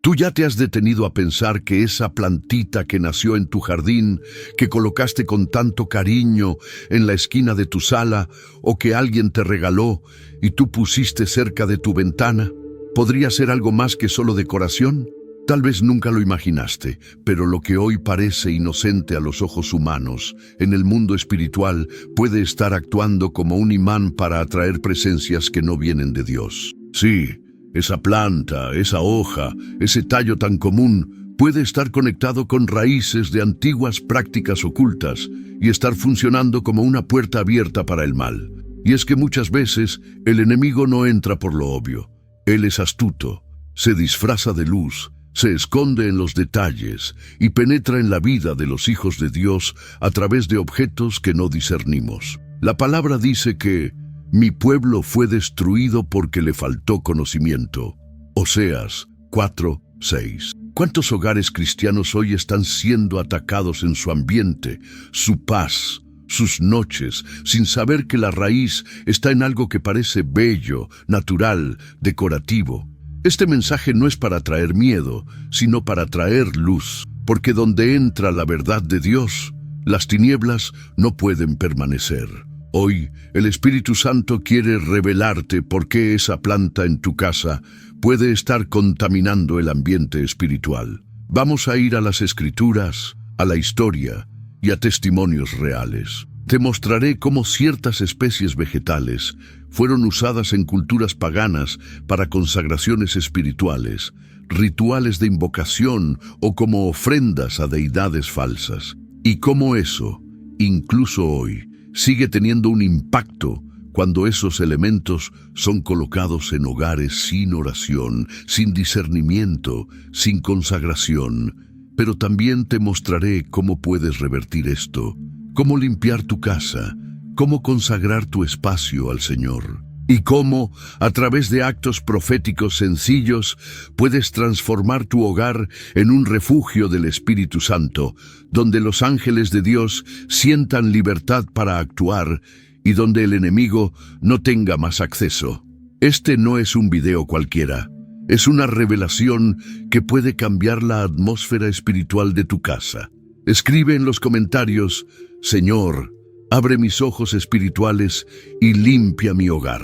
¿Tú ya te has detenido a pensar que esa plantita que nació en tu jardín, que colocaste con tanto cariño en la esquina de tu sala, o que alguien te regaló y tú pusiste cerca de tu ventana, podría ser algo más que solo decoración? Tal vez nunca lo imaginaste, pero lo que hoy parece inocente a los ojos humanos, en el mundo espiritual, puede estar actuando como un imán para atraer presencias que no vienen de Dios. Sí, esa planta, esa hoja, ese tallo tan común, puede estar conectado con raíces de antiguas prácticas ocultas y estar funcionando como una puerta abierta para el mal. Y es que muchas veces el enemigo no entra por lo obvio. Él es astuto, se disfraza de luz, se esconde en los detalles y penetra en la vida de los hijos de Dios a través de objetos que no discernimos. La palabra dice que mi pueblo fue destruido porque le faltó conocimiento. Oseas 4:6. ¿Cuántos hogares cristianos hoy están siendo atacados en su ambiente, su paz, sus noches, sin saber que la raíz está en algo que parece bello, natural, decorativo? Este mensaje no es para traer miedo, sino para traer luz, porque donde entra la verdad de Dios, las tinieblas no pueden permanecer. Hoy, el Espíritu Santo quiere revelarte por qué esa planta en tu casa puede estar contaminando el ambiente espiritual. Vamos a ir a las Escrituras, a la historia y a testimonios reales. Te mostraré cómo ciertas especies vegetales fueron usadas en culturas paganas para consagraciones espirituales, rituales de invocación o como ofrendas a deidades falsas. Y cómo eso, incluso hoy, sigue teniendo un impacto cuando esos elementos son colocados en hogares sin oración, sin discernimiento, sin consagración. Pero también te mostraré cómo puedes revertir esto, cómo limpiar tu casa, cómo consagrar tu espacio al Señor. Y cómo, a través de actos proféticos sencillos, puedes transformar tu hogar en un refugio del Espíritu Santo, donde los ángeles de Dios sientan libertad para actuar y donde el enemigo no tenga más acceso. Este no es un video cualquiera. Es una revelación que puede cambiar la atmósfera espiritual de tu casa. Escribe en los comentarios: Señor, abre mis ojos espirituales y limpia mi hogar.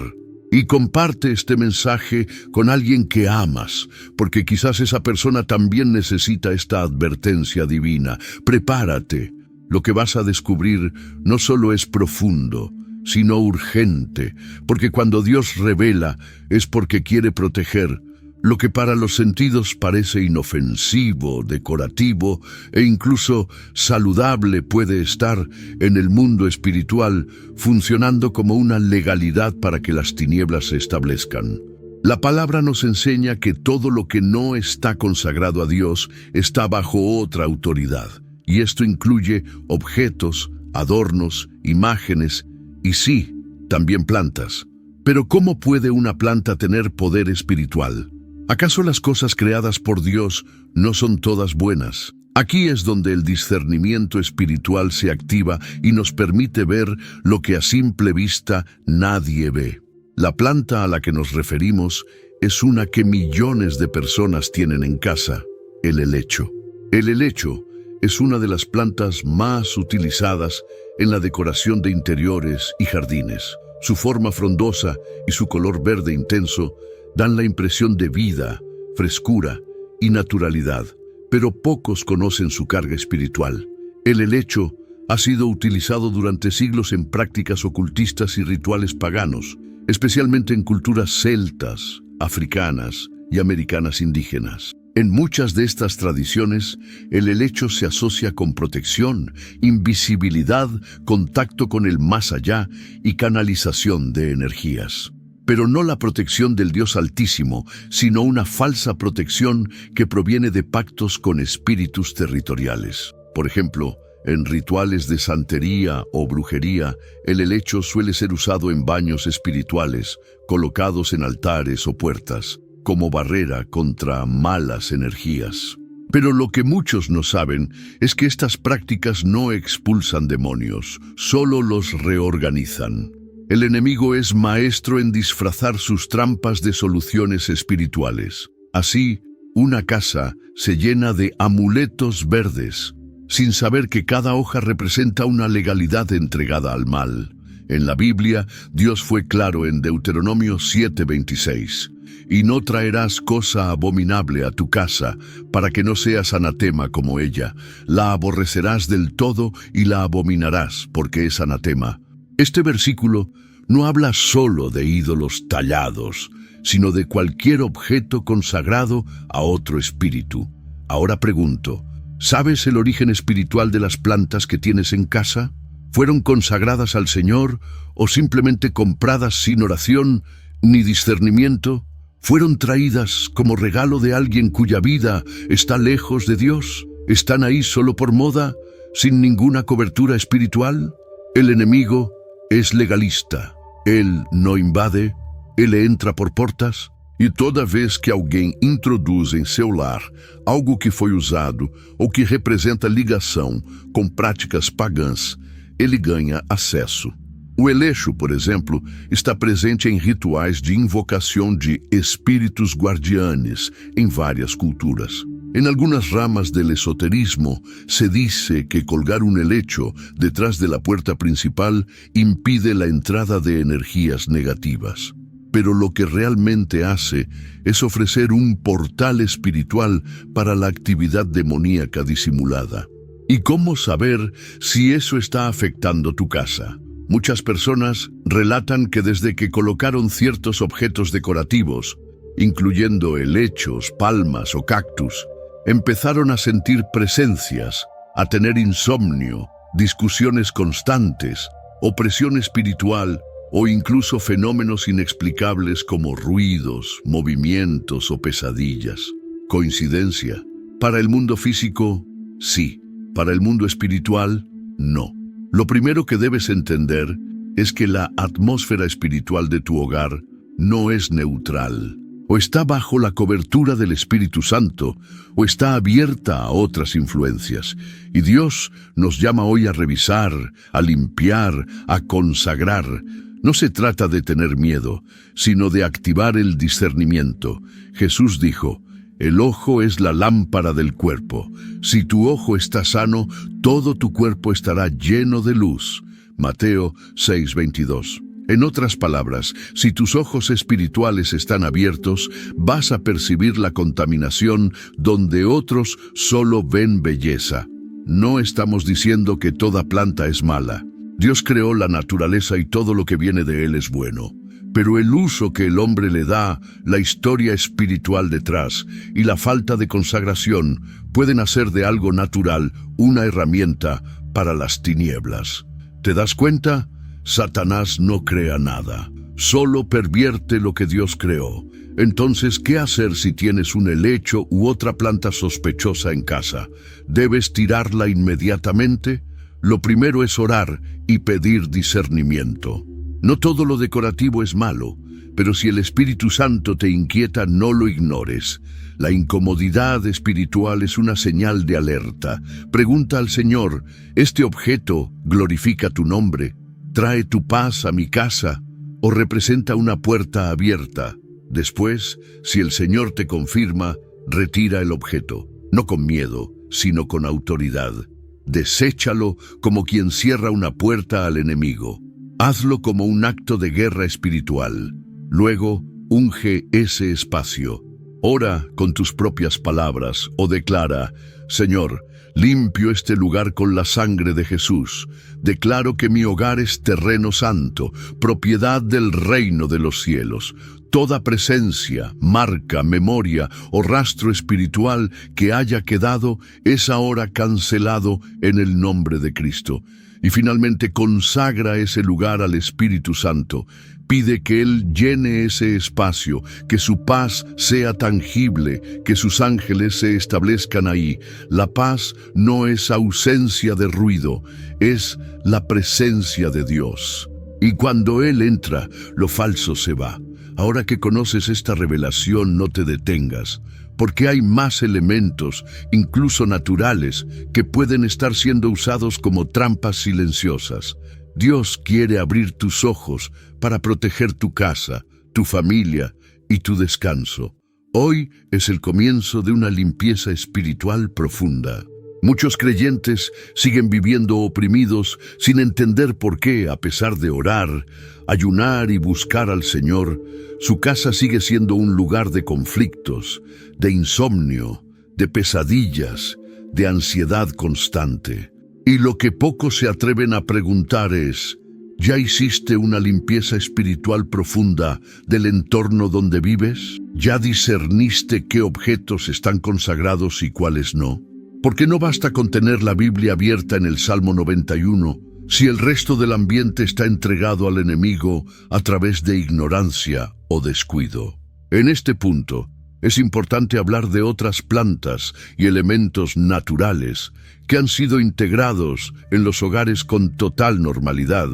Y comparte este mensaje con alguien que amas, porque quizás esa persona también necesita esta advertencia divina. Prepárate. Lo que vas a descubrir no solo es profundo, sino urgente, porque cuando Dios revela es porque quiere proteger. Lo que para los sentidos parece inofensivo, decorativo e incluso saludable puede estar en el mundo espiritual funcionando como una legalidad para que las tinieblas se establezcan. La palabra nos enseña que todo lo que no está consagrado a Dios está bajo otra autoridad, y esto incluye objetos, adornos, imágenes y sí, también plantas. Pero ¿cómo puede una planta tener poder espiritual? ¿Acaso las cosas creadas por Dios no son todas buenas? Aquí es donde el discernimiento espiritual se activa y nos permite ver lo que a simple vista nadie ve. La planta a la que nos referimos es una que millones de personas tienen en casa: el helecho. El helecho es una de las plantas más utilizadas en la decoración de interiores y jardines. Su forma frondosa y su color verde intenso dan la impresión de vida, frescura y naturalidad, pero pocos conocen su carga espiritual. El helecho ha sido utilizado durante siglos en prácticas ocultistas y rituales paganos, especialmente en culturas celtas, africanas y americanas indígenas. En muchas de estas tradiciones, el helecho se asocia con protección, invisibilidad, contacto con el más allá y canalización de energías. Pero no la protección del Dios Altísimo, sino una falsa protección que proviene de pactos con espíritus territoriales. Por ejemplo, en rituales de santería o brujería, el helecho suele ser usado en baños espirituales, colocados en altares o puertas, como barrera contra malas energías. Pero lo que muchos no saben es que estas prácticas no expulsan demonios, solo los reorganizan. El enemigo es maestro en disfrazar sus trampas de soluciones espirituales. Así, una casa se llena de amuletos verdes, sin saber que cada hoja representa una legalidad entregada al mal. En la Biblia, Dios fue claro en Deuteronomio 7:26. Y no traerás cosa abominable a tu casa, para que no seas anatema como ella. La aborrecerás del todo y la abominarás, porque es anatema. Este versículo no habla solo de ídolos tallados, sino de cualquier objeto consagrado a otro espíritu. Ahora pregunto, ¿sabes el origen espiritual de las plantas que tienes en casa? ¿Fueron consagradas al Señor o simplemente compradas sin oración ni discernimiento? ¿Fueron traídas como regalo de alguien cuya vida está lejos de Dios? ¿Están ahí solo por moda, sin ninguna cobertura espiritual? El enemigo es legalista. Él no invade, ele entra por portas. E toda vez que alguém introduz em seu lar algo que foi usado ou que representa ligação com práticas pagãs, ele ganha acesso. O Elexo, por exemplo, está presente em rituais de invocação de espíritos guardianes em várias culturas. En algunas ramas del esoterismo se dice que colgar un helecho detrás de la puerta principal impide la entrada de energías negativas. Pero lo que realmente hace es ofrecer un portal espiritual para la actividad demoníaca disimulada. ¿Y cómo saber si eso está afectando tu casa? Muchas personas relatan que desde que colocaron ciertos objetos decorativos, incluyendo helechos, palmas o cactus, empezaron a sentir presencias, a tener insomnio, discusiones constantes, opresión espiritual o incluso fenómenos inexplicables como ruidos, movimientos o pesadillas. ¿Coincidencia? Para el mundo físico, sí. Para el mundo espiritual, no. Lo primero que debes entender es que la atmósfera espiritual de tu hogar no es neutral. O está bajo la cobertura del Espíritu Santo, o está abierta a otras influencias. Y Dios nos llama hoy a revisar, a limpiar, a consagrar. No se trata de tener miedo, sino de activar el discernimiento. Jesús dijo, el ojo es la lámpara del cuerpo. Si tu ojo está sano, todo tu cuerpo estará lleno de luz. Mateo 6:22. En otras palabras, si tus ojos espirituales están abiertos, vas a percibir la contaminación donde otros solo ven belleza. No estamos diciendo que toda planta es mala. Dios creó la naturaleza y todo lo que viene de él es bueno. Pero el uso que el hombre le da, la historia espiritual detrás y la falta de consagración pueden hacer de algo natural una herramienta para las tinieblas. ¿Te das cuenta? Satanás no crea nada, solo pervierte lo que Dios creó. Entonces, ¿qué hacer si tienes un helecho u otra planta sospechosa en casa? ¿Debes tirarla inmediatamente? Lo primero es orar y pedir discernimiento. No todo lo decorativo es malo, pero si el Espíritu Santo te inquieta, no lo ignores. La incomodidad espiritual es una señal de alerta. Pregunta al Señor, ¿este objeto glorifica tu nombre? ¿Trae tu paz a mi casa? ¿O representa una puerta abierta? Después, si el Señor te confirma, retira el objeto, no con miedo, sino con autoridad. Deséchalo como quien cierra una puerta al enemigo. Hazlo como un acto de guerra espiritual. Luego, unge ese espacio. Ora con tus propias palabras o declara, Señor, limpio este lugar con la sangre de Jesús. Declaro que mi hogar es terreno santo, propiedad del reino de los cielos. Toda presencia, marca, memoria o rastro espiritual que haya quedado es ahora cancelado en el nombre de Cristo. Y finalmente consagra ese lugar al Espíritu Santo. Pide que Él llene ese espacio, que su paz sea tangible, que sus ángeles se establezcan ahí. La paz no es ausencia de ruido, es la presencia de Dios. Y cuando Él entra, lo falso se va. Ahora que conoces esta revelación, no te detengas, porque hay más elementos, incluso naturales, que pueden estar siendo usados como trampas silenciosas. Dios quiere abrir tus ojos para proteger tu casa, tu familia y tu descanso. Hoy es el comienzo de una limpieza espiritual profunda. Muchos creyentes siguen viviendo oprimidos sin entender por qué, a pesar de orar, ayunar y buscar al Señor, su casa sigue siendo un lugar de conflictos, de insomnio, de pesadillas, de ansiedad constante. Y lo que pocos se atreven a preguntar es, ¿ya hiciste una limpieza espiritual profunda del entorno donde vives? ¿Ya discerniste qué objetos están consagrados y cuáles no? Porque no basta con tener la Biblia abierta en el Salmo 91 si el resto del ambiente está entregado al enemigo a través de ignorancia o descuido. En este punto, es importante hablar de otras plantas y elementos naturales que han sido integrados en los hogares con total normalidad,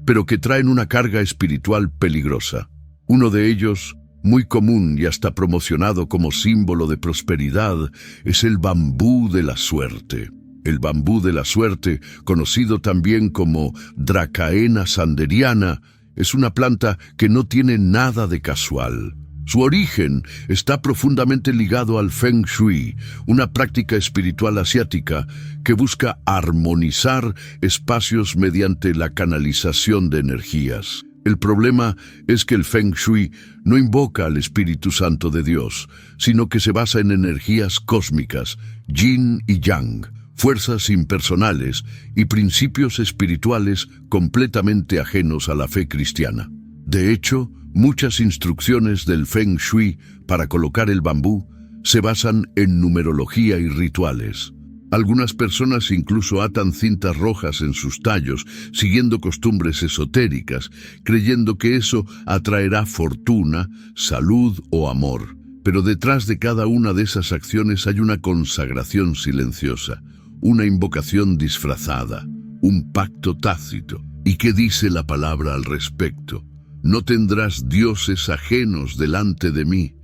pero que traen una carga espiritual peligrosa. Uno de ellos, muy común y hasta promocionado como símbolo de prosperidad, es el bambú de la suerte. El bambú de la suerte, conocido también como Dracaena sanderiana, es una planta que no tiene nada de casual. Su origen está profundamente ligado al Feng Shui, una práctica espiritual asiática que busca armonizar espacios mediante la canalización de energías. El problema es que el Feng Shui no invoca al Espíritu Santo de Dios, sino que se basa en energías cósmicas, yin y yang, fuerzas impersonales y principios espirituales completamente ajenos a la fe cristiana. De hecho, muchas instrucciones del Feng Shui para colocar el bambú se basan en numerología y rituales. Algunas personas incluso atan cintas rojas en sus tallos, siguiendo costumbres esotéricas, creyendo que eso atraerá fortuna, salud o amor. Pero detrás de cada una de esas acciones hay una consagración silenciosa, una invocación disfrazada, un pacto tácito. ¿Y qué dice la palabra al respecto? No tendrás dioses ajenos delante de mí.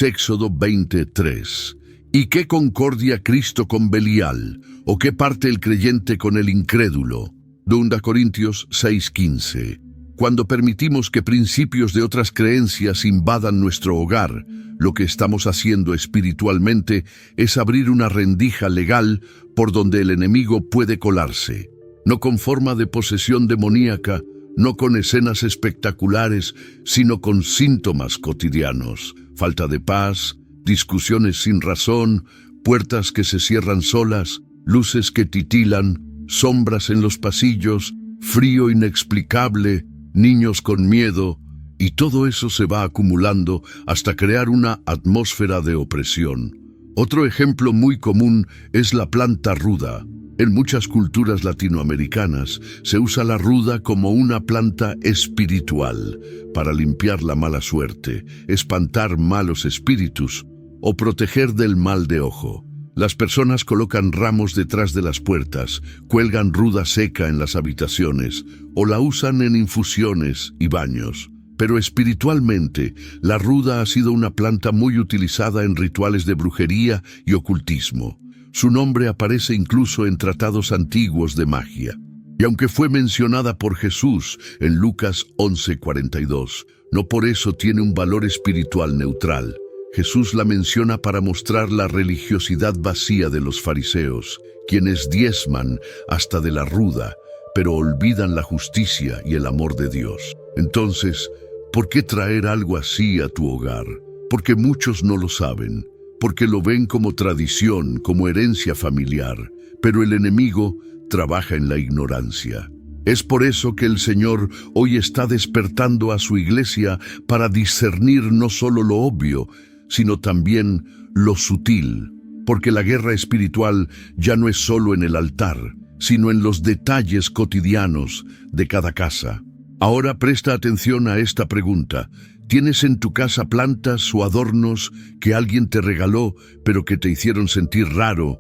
Éxodo 23. ¿Y qué concordia Cristo con Belial? ¿O qué parte el creyente con el incrédulo? 2 Corintios 6:15. Cuando permitimos que principios de otras creencias invadan nuestro hogar, lo que estamos haciendo espiritualmente es abrir una rendija legal por donde el enemigo puede colarse. No con forma de posesión demoníaca, no con escenas espectaculares, sino con síntomas cotidianos: falta de paz, discusiones sin razón, puertas que se cierran solas, luces que titilan, sombras en los pasillos, frío inexplicable, niños con miedo, y todo eso se va acumulando hasta crear una atmósfera de opresión. Otro ejemplo muy común es la planta ruda. En muchas culturas latinoamericanas se usa la ruda como una planta espiritual para limpiar la mala suerte, espantar malos espíritus o proteger del mal de ojo. Las personas colocan ramos detrás de las puertas, cuelgan ruda seca en las habitaciones o la usan en infusiones y baños. Pero espiritualmente, la ruda ha sido una planta muy utilizada en rituales de brujería y ocultismo. Su nombre aparece incluso en tratados antiguos de magia. Y aunque fue mencionada por Jesús en Lucas 11:42, no por eso tiene un valor espiritual neutral. Jesús la menciona para mostrar la religiosidad vacía de los fariseos, quienes diezman hasta de la ruda, pero olvidan la justicia y el amor de Dios. Entonces, ¿por qué traer algo así a tu hogar? Porque muchos no lo saben, porque lo ven como tradición, como herencia familiar, pero el enemigo trabaja en la ignorancia. Es por eso que el Señor hoy está despertando a su iglesia para discernir no solo lo obvio, sino también lo sutil, porque la guerra espiritual ya no es solo en el altar, sino en los detalles cotidianos de cada casa. Ahora presta atención a esta pregunta. ¿Tienes en tu casa plantas o adornos que alguien te regaló, pero que te hicieron sentir raro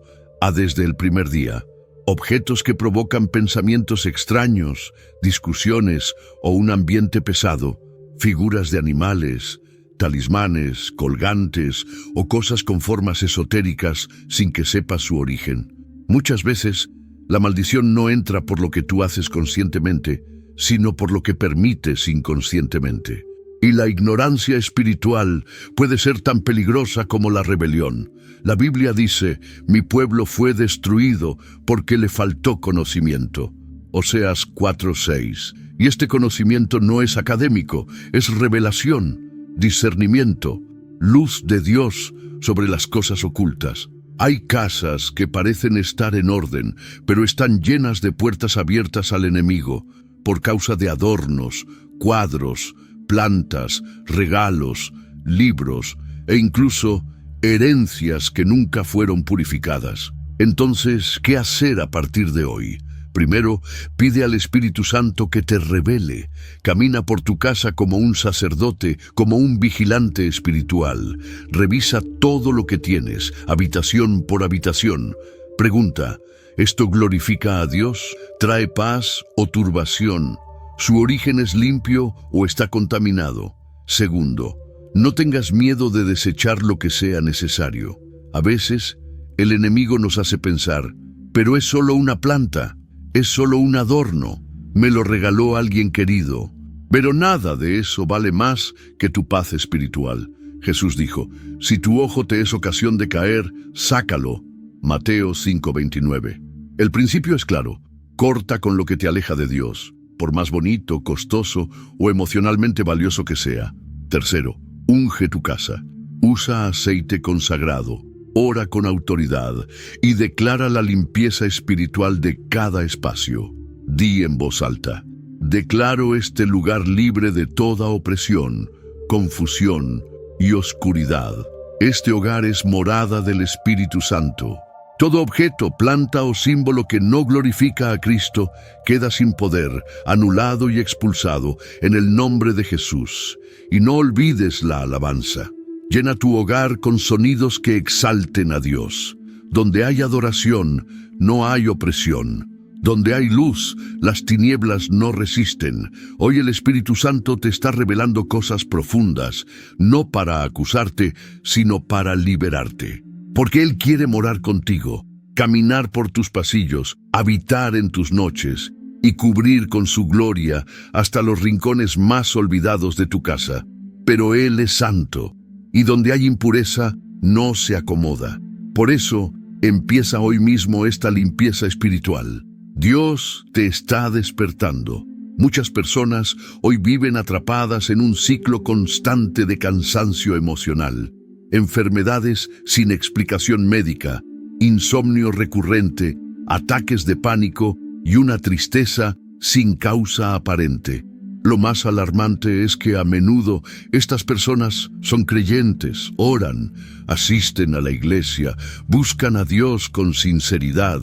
desde el primer día? Objetos que provocan pensamientos extraños, discusiones o un ambiente pesado, figuras de animales, talismanes, colgantes o cosas con formas esotéricas sin que sepas su origen. Muchas veces, la maldición no entra por lo que tú haces conscientemente, sino por lo que permites inconscientemente. Y la ignorancia espiritual puede ser tan peligrosa como la rebelión. La Biblia dice, mi pueblo fue destruido porque le faltó conocimiento. Oseas 4:6. Y este conocimiento no es académico, es revelación, discernimiento, luz de Dios sobre las cosas ocultas. Hay casas que parecen estar en orden, pero están llenas de puertas abiertas al enemigo, por causa de adornos, cuadros, plantas, regalos, libros e incluso herencias que nunca fueron purificadas. Entonces, ¿qué hacer a partir de hoy? Primero, pide al Espíritu Santo que te revele. Camina por tu casa como un sacerdote, como un vigilante espiritual. Revisa todo lo que tienes, habitación por habitación. Pregunta, ¿esto glorifica a Dios? ¿Trae paz o turbación? ¿Su origen es limpio o está contaminado? Segundo, no tengas miedo de desechar lo que sea necesario. A veces, el enemigo nos hace pensar, pero es solo una planta, es solo un adorno, me lo regaló alguien querido. Pero nada de eso vale más que tu paz espiritual. Jesús dijo, si tu ojo te es ocasión de caer, sácalo. Mateo 5:29. El principio es claro, corta con lo que te aleja de Dios, por más bonito, costoso o emocionalmente valioso que sea. Tercero, unge tu casa. Usa aceite consagrado, ora con autoridad y declara la limpieza espiritual de cada espacio. Di en voz alta, declaro este lugar libre de toda opresión, confusión y oscuridad. Este hogar es morada del Espíritu Santo. Todo objeto, planta o símbolo que no glorifica a Cristo queda sin poder, anulado y expulsado en el nombre de Jesús. Y no olvides la alabanza. Llena tu hogar con sonidos que exalten a Dios. Donde hay adoración, no hay opresión. Donde hay luz, las tinieblas no resisten. Hoy el Espíritu Santo te está revelando cosas profundas, no para acusarte, sino para liberarte. Porque Él quiere morar contigo, caminar por tus pasillos, habitar en tus noches y cubrir con su gloria hasta los rincones más olvidados de tu casa. Pero Él es santo, y donde hay impureza, no se acomoda. Por eso, empieza hoy mismo esta limpieza espiritual. Dios te está despertando. Muchas personas hoy viven atrapadas en un ciclo constante de cansancio emocional. Enfermedades sin explicación médica, insomnio recurrente, ataques de pánico y una tristeza sin causa aparente. Lo más alarmante es que a menudo estas personas son creyentes, oran, asisten a la iglesia, buscan a Dios con sinceridad,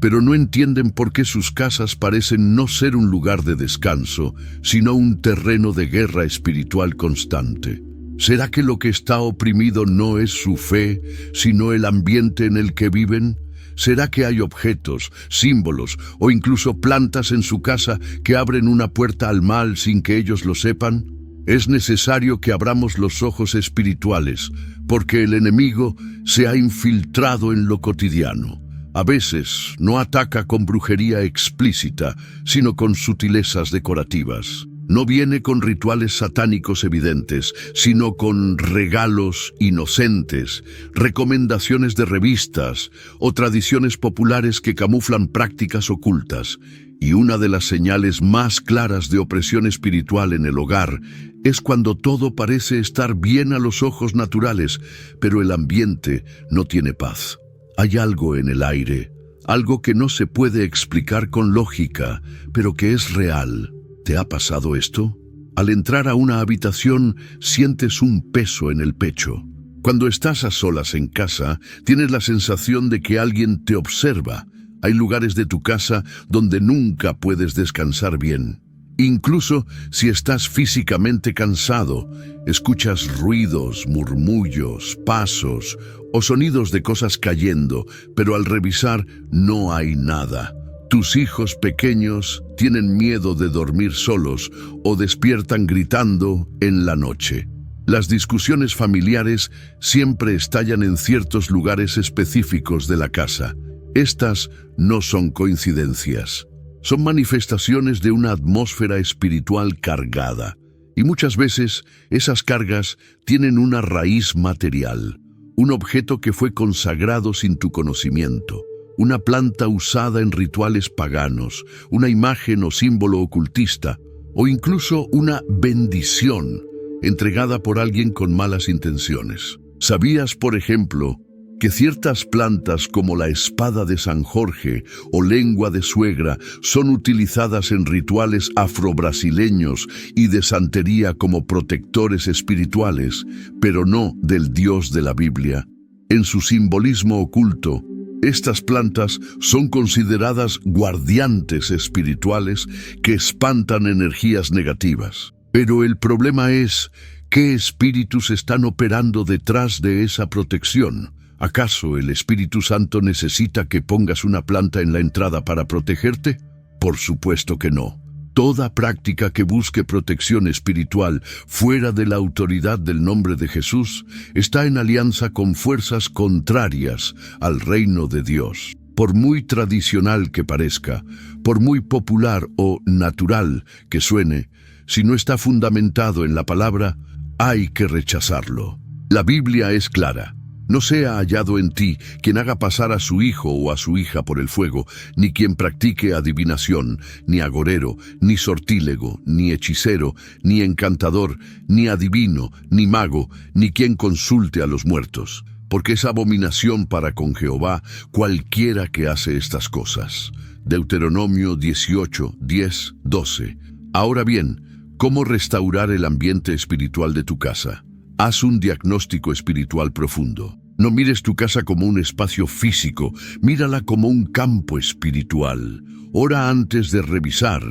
pero no entienden por qué sus casas parecen no ser un lugar de descanso, sino un terreno de guerra espiritual constante. ¿Será que lo que está oprimido no es su fe, sino el ambiente en el que viven? ¿Será que hay objetos, símbolos o incluso plantas en su casa que abren una puerta al mal sin que ellos lo sepan? Es necesario que abramos los ojos espirituales, porque el enemigo se ha infiltrado en lo cotidiano. A veces no ataca con brujería explícita, sino con sutilezas decorativas. No viene con rituales satánicos evidentes, sino con regalos inocentes, recomendaciones de revistas o tradiciones populares que camuflan prácticas ocultas. Y una de las señales más claras de opresión espiritual en el hogar es cuando todo parece estar bien a los ojos naturales, pero el ambiente no tiene paz. Hay algo en el aire, algo que no se puede explicar con lógica, pero que es real. ¿Te ha pasado esto? Al entrar a una habitación, sientes un peso en el pecho. Cuando estás a solas en casa, tienes la sensación de que alguien te observa. Hay lugares de tu casa donde nunca puedes descansar bien. Incluso si estás físicamente cansado, escuchas ruidos, murmullos, pasos o sonidos de cosas cayendo, pero al revisar no hay nada. Tus hijos pequeños tienen miedo de dormir solos o despiertan gritando en la noche. Las discusiones familiares siempre estallan en ciertos lugares específicos de la casa. Estas no son coincidencias. Son manifestaciones de una atmósfera espiritual cargada. Y muchas veces esas cargas tienen una raíz material, un objeto que fue consagrado sin tu conocimiento, una planta usada en rituales paganos, una imagen o símbolo ocultista, o incluso una bendición entregada por alguien con malas intenciones. ¿Sabías, por ejemplo, que ciertas plantas como la espada de San Jorge o lengua de suegra son utilizadas en rituales afrobrasileños y de santería como protectores espirituales, pero no del Dios de la Biblia? En su simbolismo oculto, estas plantas son consideradas guardiantes espirituales que espantan energías negativas. Pero el problema es, ¿qué espíritus están operando detrás de esa protección? ¿Acaso el Espíritu Santo necesita que pongas una planta en la entrada para protegerte? Por supuesto que no. Toda práctica que busque protección espiritual fuera de la autoridad del nombre de Jesús está en alianza con fuerzas contrarias al reino de Dios. Por muy tradicional que parezca, por muy popular o natural que suene, si no está fundamentado en la palabra, hay que rechazarlo. La Biblia es clara. No sea hallado en ti quien haga pasar a su hijo o a su hija por el fuego, ni quien practique adivinación, ni agorero, ni sortílego, ni hechicero, ni encantador, ni adivino, ni mago, ni quien consulte a los muertos, porque es abominación para con Jehová cualquiera que hace estas cosas. Deuteronomio 18, 10, 12. Ahora bien, ¿cómo restaurar el ambiente espiritual de tu casa? Haz un diagnóstico espiritual profundo. No mires tu casa como un espacio físico, mírala como un campo espiritual. Ora antes de revisar.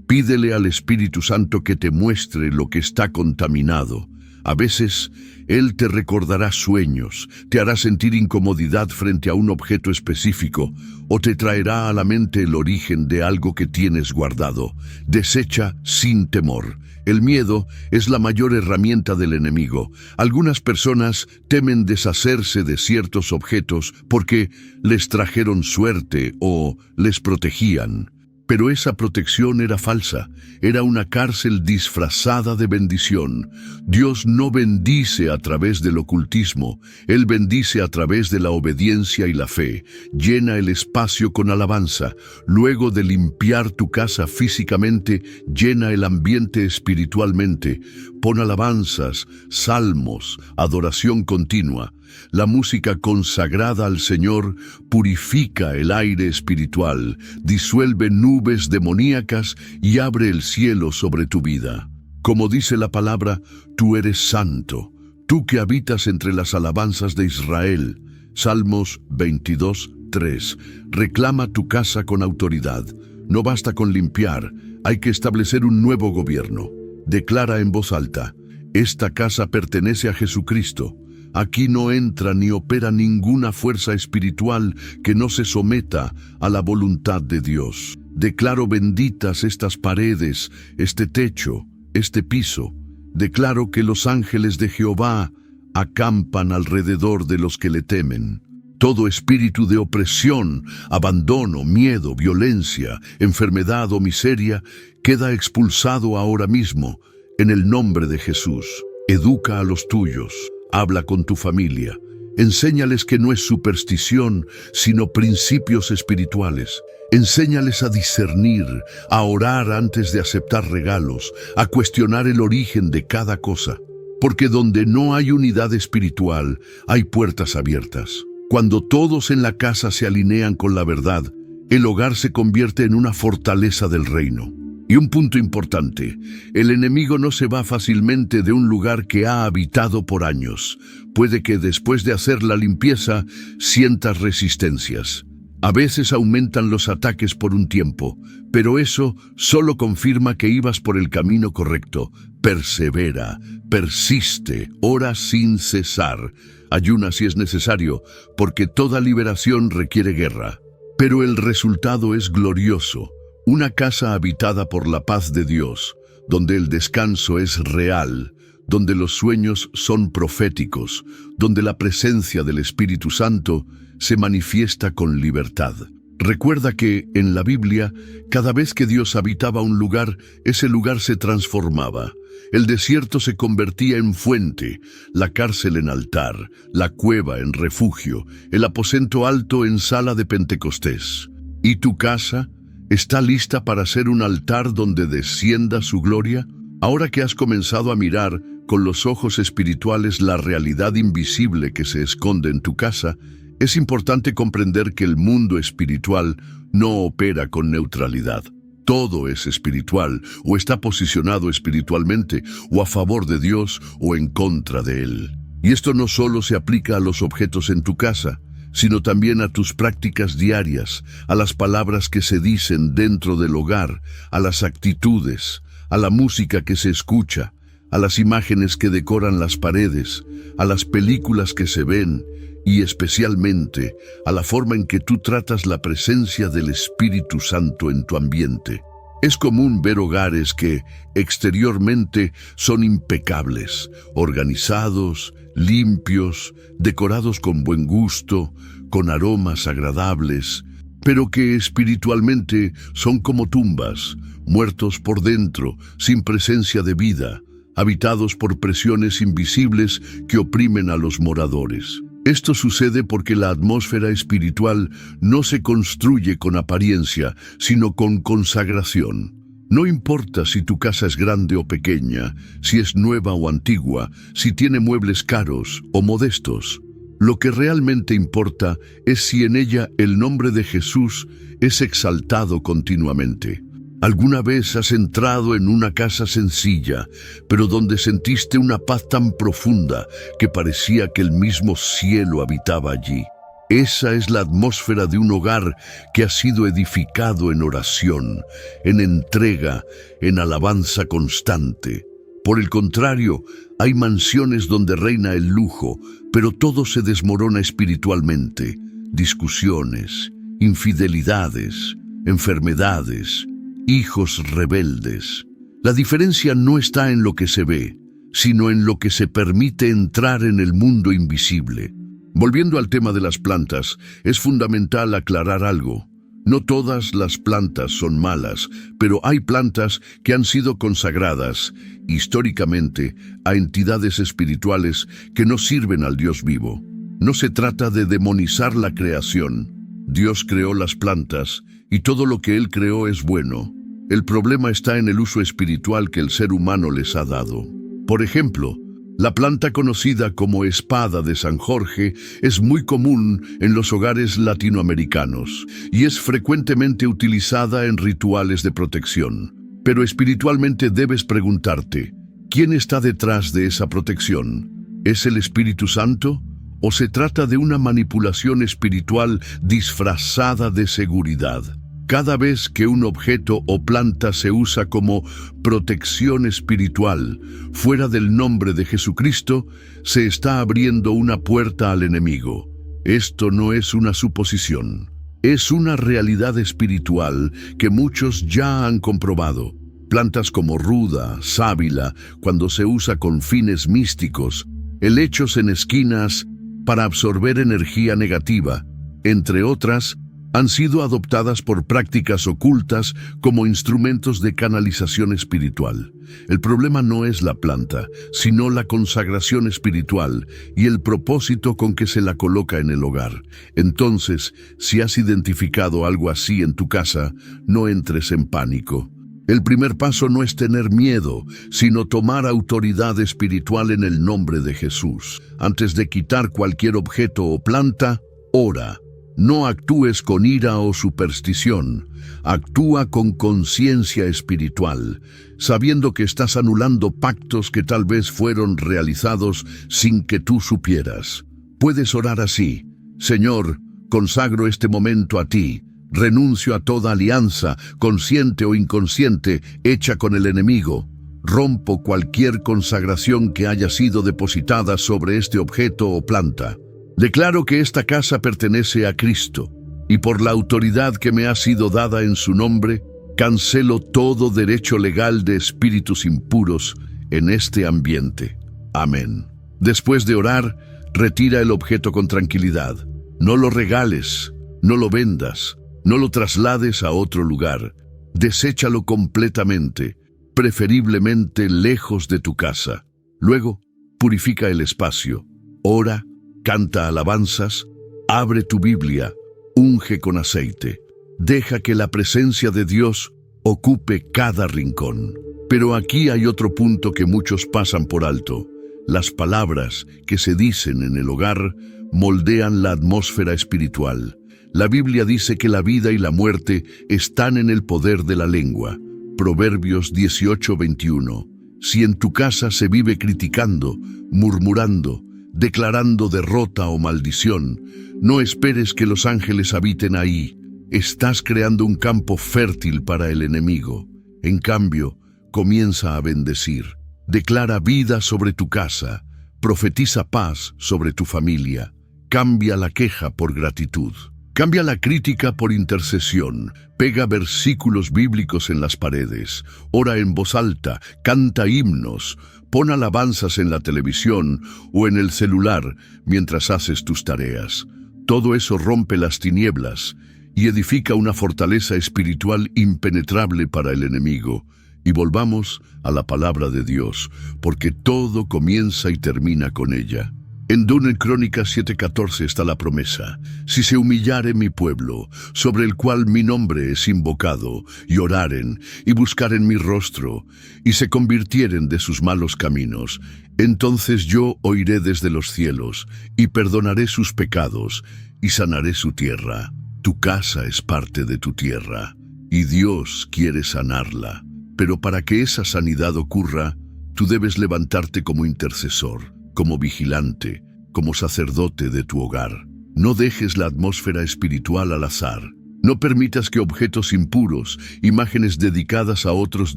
Pídele al Espíritu Santo que te muestre lo que está contaminado. A veces, Él te recordará sueños, te hará sentir incomodidad frente a un objeto específico, o te traerá a la mente el origen de algo que tienes guardado. Desecha sin temor. El miedo es la mayor herramienta del enemigo. Algunas personas temen deshacerse de ciertos objetos porque les trajeron suerte o les protegían. Pero esa protección era falsa, era una cárcel disfrazada de bendición. Dios no bendice a través del ocultismo, Él bendice a través de la obediencia y la fe. Llena el espacio con alabanza. Luego de limpiar tu casa físicamente, llena el ambiente espiritualmente. Pon alabanzas, salmos, adoración continua. La música consagrada al Señor purifica el aire espiritual, disuelve nubes demoníacas y abre el cielo sobre tu vida. Como dice la palabra, tú eres santo, tú que habitas entre las alabanzas de Israel. Salmos 22, 3. Reclama tu casa con autoridad. No basta con limpiar, hay que establecer un nuevo gobierno. Declara en voz alta, esta casa pertenece a Jesucristo. Aquí no entra ni opera ninguna fuerza espiritual que no se someta a la voluntad de Dios. Declaro benditas estas paredes, este techo, este piso. Declaro que los ángeles de Jehová acampan alrededor de los que le temen. Todo espíritu de opresión, abandono, miedo, violencia, enfermedad o miseria queda expulsado ahora mismo en el nombre de Jesús. Educa a los tuyos. Habla con tu familia. Enséñales que no es superstición, sino principios espirituales. Enséñales a discernir, a orar antes de aceptar regalos, a cuestionar el origen de cada cosa. Porque donde no hay unidad espiritual, hay puertas abiertas. Cuando todos en la casa se alinean con la verdad, el hogar se convierte en una fortaleza del reino. Y un punto importante, el enemigo no se va fácilmente de un lugar que ha habitado por años. Puede que después de hacer la limpieza sientas resistencias. A veces aumentan los ataques por un tiempo, pero eso solo confirma que ibas por el camino correcto. Persevera, persiste, ora sin cesar. Ayuna si es necesario, porque toda liberación requiere guerra. Pero el resultado es glorioso. Una casa habitada por la paz de Dios, donde el descanso es real, donde los sueños son proféticos, donde la presencia del Espíritu Santo se manifiesta con libertad. Recuerda que, en la Biblia, cada vez que Dios habitaba un lugar, ese lugar se transformaba. el desierto se convertía en fuente, la cárcel en altar, la cueva en refugio, el aposento alto en sala de Pentecostés. ¿Y tu casa está lista para ser un altar donde descienda su gloria? Ahora que has comenzado a mirar con los ojos espirituales la realidad invisible que se esconde en tu casa, es importante comprender que el mundo espiritual no opera con neutralidad. Todo es espiritual, o está posicionado espiritualmente, o a favor de Dios o en contra de Él. Y esto no solo se aplica a los objetos en tu casa, sino también a tus prácticas diarias, a las palabras que se dicen dentro del hogar, a las actitudes, a la música que se escucha, a las imágenes que decoran las paredes, a las películas que se ven, y especialmente a la forma en que tú tratas la presencia del Espíritu Santo en tu ambiente. Es común ver hogares que, exteriormente, son impecables, organizados, limpios, decorados con buen gusto, con aromas agradables, pero que espiritualmente son como tumbas, muertos por dentro, sin presencia de vida, habitados por presiones invisibles que oprimen a los moradores. Esto sucede porque la atmósfera espiritual no se construye con apariencia, sino con consagración. No importa si tu casa es grande o pequeña, si es nueva o antigua, si tiene muebles caros o modestos. Lo que realmente importa es si en ella el nombre de Jesús es exaltado continuamente. ¿Alguna vez has entrado en una casa sencilla, pero donde sentiste una paz tan profunda que parecía que el mismo cielo habitaba allí? Esa es la atmósfera de un hogar que ha sido edificado en oración, en entrega, en alabanza constante. Por el contrario, hay mansiones donde reina el lujo, pero todo se desmorona espiritualmente. Discusiones, infidelidades, enfermedades, hijos rebeldes. La diferencia no está en lo que se ve, sino en lo que se permite entrar en el mundo invisible. Volviendo al tema de las plantas, es fundamental aclarar algo. No todas las plantas son malas, pero hay plantas que han sido consagradas, históricamente, a entidades espirituales que no sirven al Dios vivo. No se trata de demonizar la creación. Dios creó las plantas, y todo lo que Él creó es bueno. El problema está en el uso espiritual que el ser humano les ha dado. Por ejemplo, la planta conocida como espada de San Jorge es muy común en los hogares latinoamericanos y es frecuentemente utilizada en rituales de protección. Pero espiritualmente debes preguntarte, ¿quién está detrás de esa protección? ¿Es el Espíritu Santo? ¿O se trata de una manipulación espiritual disfrazada de seguridad? Cada vez que un objeto o planta se usa como protección espiritual, fuera del nombre de Jesucristo, se está abriendo una puerta al enemigo. Esto no es una suposición, es una realidad espiritual que muchos ya han comprobado. Plantas como ruda, sábila, cuando se usa con fines místicos, helechos en esquinas para absorber energía negativa, entre otras, han sido adoptadas por prácticas ocultas como instrumentos de canalización espiritual. El problema no es la planta, sino la consagración espiritual y el propósito con que se la coloca en el hogar. Entonces, si has identificado algo así en tu casa, no entres en pánico. El primer paso no es tener miedo, sino tomar autoridad espiritual en el nombre de Jesús. Antes de quitar cualquier objeto o planta, ora. No actúes con ira o superstición, actúa con conciencia espiritual, sabiendo que estás anulando pactos que tal vez fueron realizados sin que tú supieras. Puedes orar así: Señor, consagro este momento a ti, renuncio a toda alianza, consciente o inconsciente, hecha con el enemigo. Rompo cualquier consagración que haya sido depositada sobre este objeto o planta. Declaro que esta casa pertenece a Cristo, y por la autoridad que me ha sido dada en su nombre, cancelo todo derecho legal de espíritus impuros en este ambiente. Amén. Después de orar, retira el objeto con tranquilidad. No lo regales, no lo vendas, no lo traslades a otro lugar. Deséchalo completamente. preferiblemente lejos de tu casa. Luego, purifica el espacio, ora, canta alabanzas, abre tu Biblia, unge con aceite. Deja que la presencia de Dios ocupe cada rincón. Pero aquí hay otro punto que muchos pasan por alto. Las palabras que se dicen en el hogar moldean la atmósfera espiritual. La Biblia dice que la vida y la muerte están en el poder de la lengua. Proverbios 18:21. Si en tu casa se vive criticando, murmurando, declarando derrota o maldición, no esperes que los ángeles habiten ahí. Estás creando un campo fértil para el enemigo. En cambio, comienza a bendecir. Declara vida sobre tu casa. Profetiza paz sobre tu familia. Cambia la queja por gratitud. Cambia la crítica por intercesión. Pega versículos bíblicos en las paredes. Ora en voz alta. Canta himnos. Pon alabanzas en la televisión o en el celular mientras haces tus tareas. Todo eso rompe las tinieblas y edifica una fortaleza espiritual impenetrable para el enemigo. Y volvamos a la palabra de Dios, porque todo comienza y termina con ella. En Crónicas 7:14 está la promesa: si se humillare mi pueblo, sobre el cual mi nombre es invocado, y oraren, y buscaren mi rostro, y se convirtieren de sus malos caminos, entonces yo oiré desde los cielos, y perdonaré sus pecados, y sanaré su tierra. Tu casa es parte de tu tierra, y Dios quiere sanarla. Pero para que esa sanidad ocurra, tú debes levantarte como intercesor, como vigilante, como sacerdote de tu hogar. No dejes la atmósfera espiritual al azar. No permitas que objetos impuros, imágenes dedicadas a otros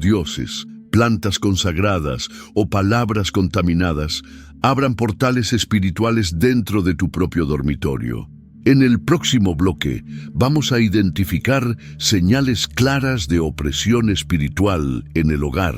dioses, plantas consagradas o palabras contaminadas abran portales espirituales dentro de tu propio dormitorio. En el próximo bloque vamos a identificar señales claras de opresión espiritual en el hogar.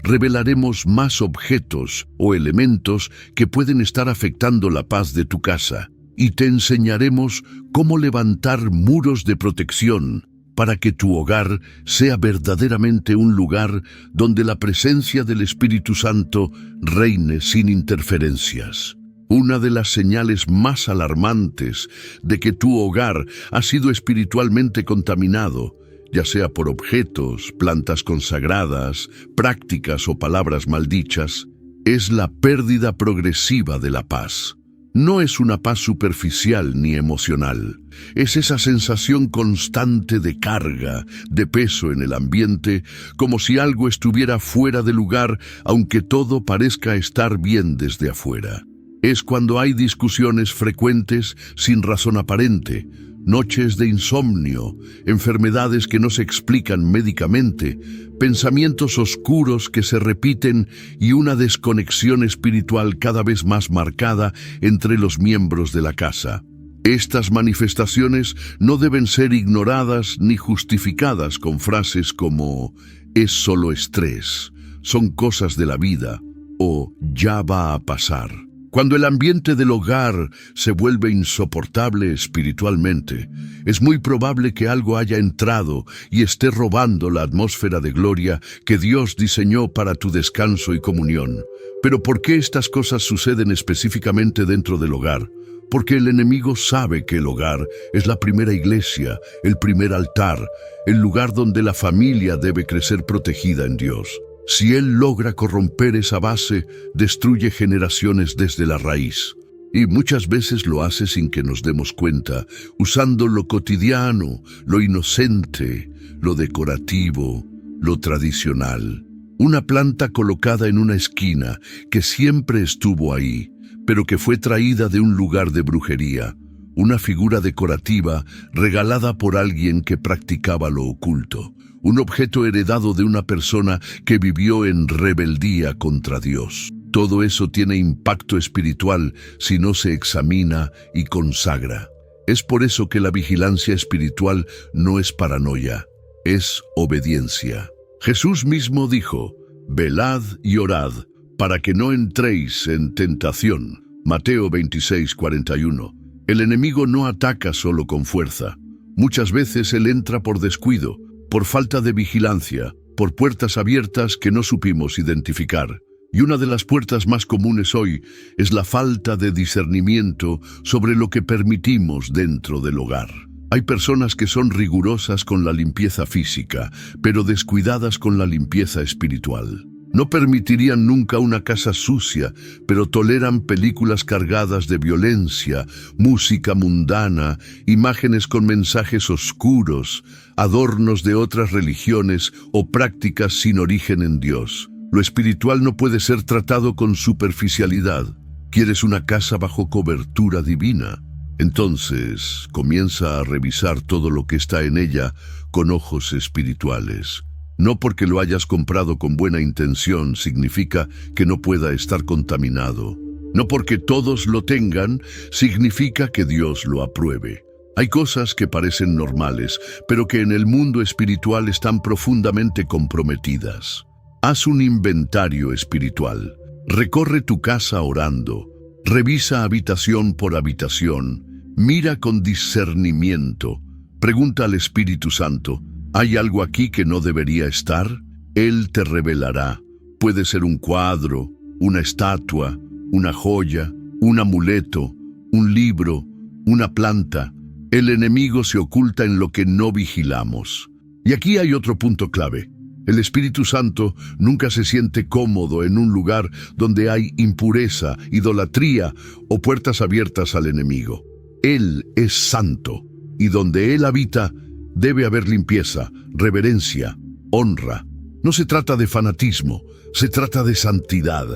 Revelaremos más objetos o elementos que pueden estar afectando la paz de tu casa y te enseñaremos cómo levantar muros de protección para que tu hogar sea verdaderamente un lugar donde la presencia del Espíritu Santo reine sin interferencias. Una de las señales más alarmantes de que tu hogar ha sido espiritualmente contaminado, ya sea por objetos, plantas consagradas, prácticas o palabras maldichas, es la pérdida progresiva de la paz. No es una paz superficial ni emocional. Es esa sensación constante de carga, de peso en el ambiente, como si algo estuviera fuera de lugar, aunque todo parezca estar bien desde afuera. Es cuando hay discusiones frecuentes sin razón aparente, noches de insomnio, enfermedades que no se explican médicamente, pensamientos oscuros que se repiten y una desconexión espiritual cada vez más marcada entre los miembros de la casa. Estas manifestaciones no deben ser ignoradas ni justificadas con frases como «es solo estrés», «son cosas de la vida» o «ya va a pasar». Cuando el ambiente del hogar se vuelve insoportable espiritualmente, es muy probable que algo haya entrado y esté robando la atmósfera de gloria que Dios diseñó para tu descanso y comunión. Pero ¿por qué estas cosas suceden específicamente dentro del hogar? Porque el enemigo sabe que el hogar es la primera iglesia, el primer altar, el lugar donde la familia debe crecer protegida en Dios. Si él logra corromper esa base, destruye generaciones desde la raíz. Y muchas veces lo hace sin que nos demos cuenta, usando lo cotidiano, lo inocente, lo decorativo, lo tradicional. Una planta colocada en una esquina que siempre estuvo ahí, pero que fue traída de un lugar de brujería. Una figura decorativa regalada por alguien que practicaba lo oculto. Un objeto heredado de una persona que vivió en rebeldía contra Dios. Todo eso tiene impacto espiritual si no se examina y consagra. Es por eso que la vigilancia espiritual no es paranoia, es obediencia. Jesús mismo dijo, «Velad y orad, para que no entréis en tentación». Mateo 26:41. El enemigo no ataca solo con fuerza. Muchas veces él entra por descuido, por falta de vigilancia, por puertas abiertas que no supimos identificar. Y una de las puertas más comunes hoy es la falta de discernimiento sobre lo que permitimos dentro del hogar. Hay personas que son rigurosas con la limpieza física, pero descuidadas con la limpieza espiritual. No permitirían nunca una casa sucia, pero toleran películas cargadas de violencia, música mundana, imágenes con mensajes oscuros, adornos de otras religiones o prácticas sin origen en Dios. Lo espiritual no puede ser tratado con superficialidad. ¿Quieres una casa bajo cobertura divina? Entonces, comienza a revisar todo lo que está en ella con ojos espirituales. No porque lo hayas comprado con buena intención significa que no pueda estar contaminado. No porque todos lo tengan significa que Dios lo apruebe. Hay cosas que parecen normales, pero que en el mundo espiritual están profundamente comprometidas. Haz un inventario espiritual. Recorre tu casa orando. Revisa habitación por habitación. Mira con discernimiento. Pregunta al Espíritu Santo: ¿hay algo aquí que no debería estar? Él te revelará. Puede ser un cuadro, una estatua, una joya, un amuleto, un libro, una planta. El enemigo se oculta en lo que no vigilamos. Y aquí hay otro punto clave. El Espíritu Santo nunca se siente cómodo en un lugar donde hay impureza, idolatría o puertas abiertas al enemigo. Él es santo, y donde Él habita debe haber limpieza, reverencia, honra. No se trata de fanatismo, se trata de santidad.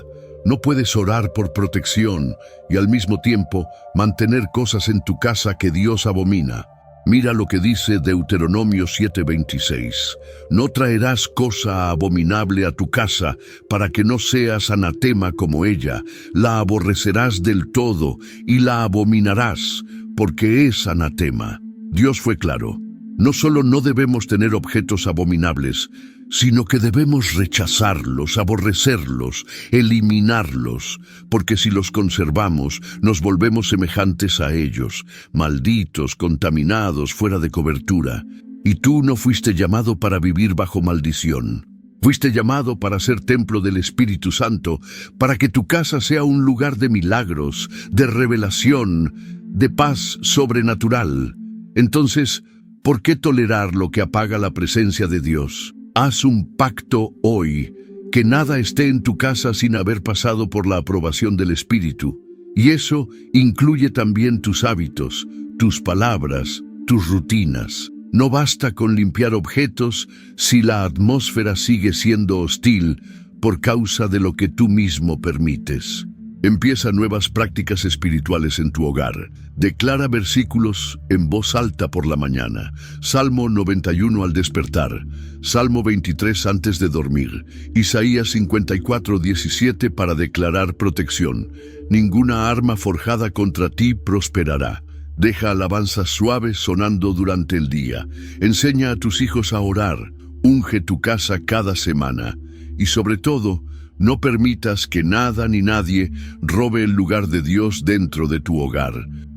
No puedes orar por protección y al mismo tiempo mantener cosas en tu casa que Dios abomina. Mira lo que dice Deuteronomio 7:26. No traerás cosa abominable a tu casa para que no seas anatema como ella. La aborrecerás del todo y la abominarás, porque es anatema. Dios fue claro. No solo no debemos tener objetos abominables, sino que debemos rechazarlos, aborrecerlos, eliminarlos, porque si los conservamos, nos volvemos semejantes a ellos, malditos, contaminados, fuera de cobertura. Y tú no fuiste llamado para vivir bajo maldición. Fuiste llamado para ser templo del Espíritu Santo, para que tu casa sea un lugar de milagros, de revelación, de paz sobrenatural. Entonces, ¿por qué tolerar lo que apaga la presencia de Dios? Haz un pacto hoy, que nada esté en tu casa sin haber pasado por la aprobación del Espíritu. Y eso incluye también tus hábitos, tus palabras, tus rutinas. No basta con limpiar objetos si la atmósfera sigue siendo hostil por causa de lo que tú mismo permites. Empieza nuevas prácticas espirituales en tu hogar. Declara versículos en voz alta por la mañana. Salmo 91 al despertar. Salmo 23 antes de dormir. Isaías 54:17 para declarar protección. Ninguna arma forjada contra ti prosperará. Deja alabanzas suaves sonando durante el día. Enseña a tus hijos a orar. Unge tu casa cada semana. Y sobre todo, no permitas que nada ni nadie robe el lugar de Dios dentro de tu hogar.